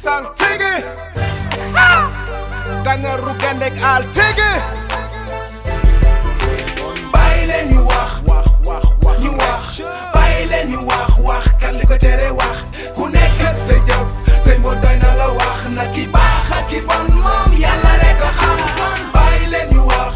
saltige dangaru gandek al tigi bàyyi leen ñu wax ñu wax bàyyi leen ñu wax kan li ko tere wax ku nekk ak sa jëf say mboo doy na la wax na ki baax ak ki bon moom yàlla rek a xam kon bàyyi leen ñu wax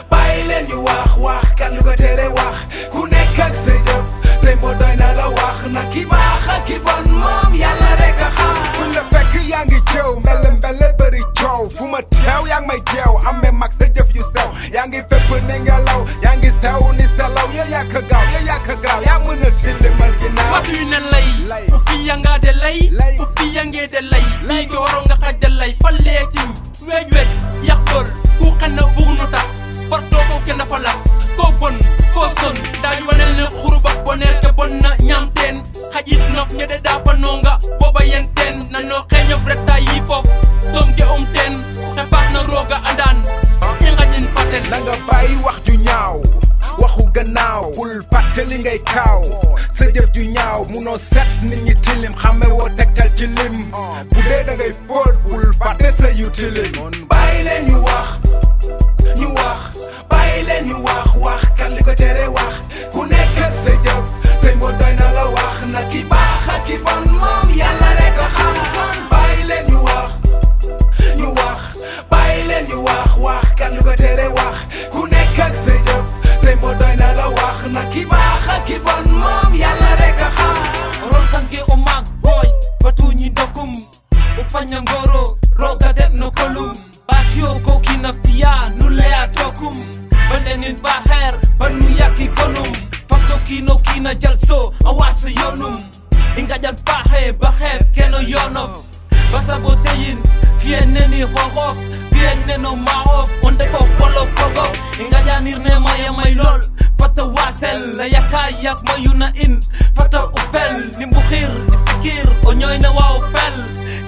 bàyyi leen ñu wax kan li ko tere wax ku nekk ak sa jëf say mboo doy na la wax na ki baax ak ki bon moom yàlla rek a xam fu la fekk yaa ngi jëw mbele bëri coow fu ma teew yaa ngi may jeew amee mag sa jëf yu sew yaa ngi fépp ne ngelaw yaa ngi sew ni selaw yow yaa ka gaaw yaa mën a tilimal ginnaaw wax yu ne lay bu fi yanga de lay bu fi yangee de lay lii ko waroon nga xaj de lay fa leetim weej yàqool ku xanna bugg nu tax fartoo ko kenn fa la koo bon koo son daañu wanel ne xuruba boneer ke bon na ñaamteen xajit nof ñede daapa nonga booba yenteen nanoo xeeñof retta yi foof doom ge teen xe baax na rooga andaan i ngañin faten na nga bàyyi wax ju ñaaw waxu gannaaw bul fàtte li ngay kaaw sa jëf ju ñaaw munoo set nit ñi tilim xame woo tegtal ci lim bu dee da ngay fóot bul fàtte sa yu tilim bàyyi leen ñu wax bàyyi leen ñu wax kan li ko tere wax ku nekk ak sa jëf say mboo doy na la wax na ki baax ak ki bon moom yàlla rek a xam kon bàyyi leen ñu wax bàyyi leen ñu wax kan li ko tere wax ku nekk ak sa jëf say mboo doy na la wax na ki baax ak ki bon moom yàlla rek a xam ron tanke o mag boy batu ñi dokum o fanya ngoro roga det no kolum basio ko kina fiya nu leya tokum bandenin baher banu yaki konum fakto kina jalso awasa yonum ingajan pahe bahef keno yonof basa boteyin fieneni hohof fieneno mahof onde ko polo kogof ingajanir ne maya may lol fata wasel la yakayak mayuna in fata upel nimbukhir istikir onyoy na wa upel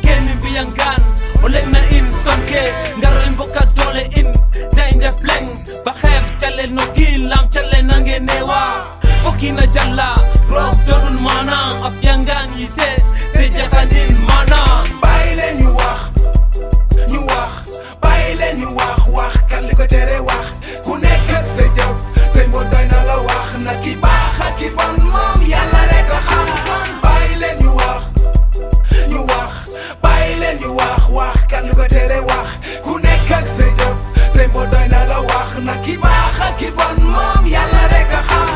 keni biyangan oleng na in sonke ngaro imboka dole in dain def leng bahef chale no gilam chale nange newa okina jalla rock donun mana afyangan yite te jakanin mana bàyyi leen ñu wax bàyyi leen ñu wax kan li ko tere wax ku nekk ak sa jëf say mboo doy na la wax na ki baax ak ki bon moom yàlla rek a xam kon bàyyi leen ñu wax bàyyi leen ñu wax kan li ko tere wax ku nekk ak sa jëf say mboo doy na la wax na ki baax ak ki bon moom yàlla rek a xam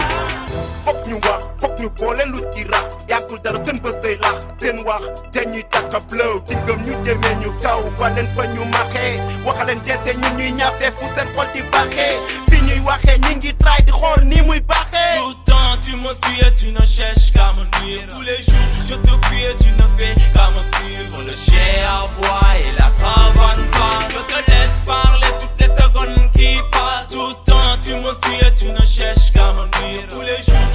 fokk ñu wax fokk ñu boole lu ci rax yàggul dara seen bës day lax seen wax te ñuy takka blëw tingam ñu jëmee ñu kaw ba leen fa ñu maxee waxaleen jeese ñun ñuy ñaafee fu seen xol di baaxee fi ñuy waxee ñi ngi try di xool ni muy baaxee tout le temps tu me suis et tu ne cherches qu'à me nuire tous les jours je te fuis et tu ne fais qu'à me suivre le chien aboie et la caravane passe je te laisse parler toutes les secondes qui passent tout le temps tu me suis et tu ne cherches qu'à me nuire tous les jours